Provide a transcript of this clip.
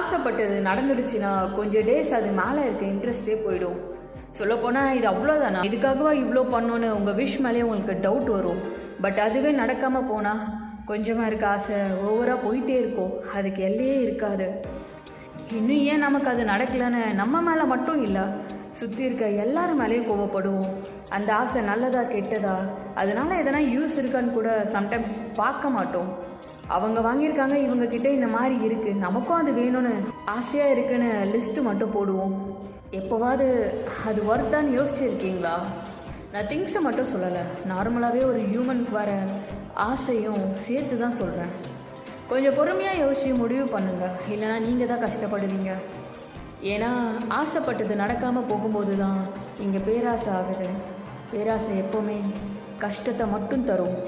ஆசைப்பட்டது நடந்துடுச்சுன்னா கொஞ்சம் டேஸ் அது மேலே இருக்க இன்ட்ரெஸ்டே போயிடும். சொல்லப்போனால் இது அவ்வளோதானா, இதுக்காகவா இவ்வளோ பண்ணோன்னு உங்கள் விஷ் மேலே உங்களுக்கு டவுட் வரும். பட் அதுவே நடக்காமல் போனால் கொஞ்சமாக இருக்க ஆசை ஓவராக போயிட்டே இருக்கும், அதுக்கு எல்லையே இருக்காது. இன்னும் ஏன் நமக்கு அது நடக்கலைன்னு நம்ம மேலே மட்டும் இல்லை, சுற்றி இருக்க எல்லாரும் மேலேயும் கோவப்படுவோம். அந்த ஆசை நல்லதா கெட்டதா, அதனால் எதனா யூஸ் இருக்கான்னு கூட சம்டைம்ஸ் பார்க்க மாட்டோம். அவங்க வாங்கியிருக்காங்க, இவங்கக்கிட்ட இந்த மாதிரி இருக்குது, நமக்கும் அது வேணும்னு ஆசையாக இருக்குன்னு லிஸ்ட்டு மட்டும் போடுவோம். எப்போவாது அது ஒர்த்தான்னு யோசிச்சுருக்கீங்களா? நான் திங்ஸை மட்டும் சொல்லலை, நார்மலாகவே ஒரு ஹியூமனுக்கு வர ஆசையும் சேர்த்து தான் சொல்கிறேன். கொஞ்சம் பொறுமையாக யோசித்து முடிவு பண்ணுங்கள், இல்லைனா நீங்கள் தான் கஷ்டப்படுவீங்க. ஏன்னா ஆசைப்பட்டது நடக்காமல் போகும்போது தான் இங்கே பேராசை ஆகுது. பேராசை எப்போவுமே கஷ்டத்தை மட்டும் தரும்.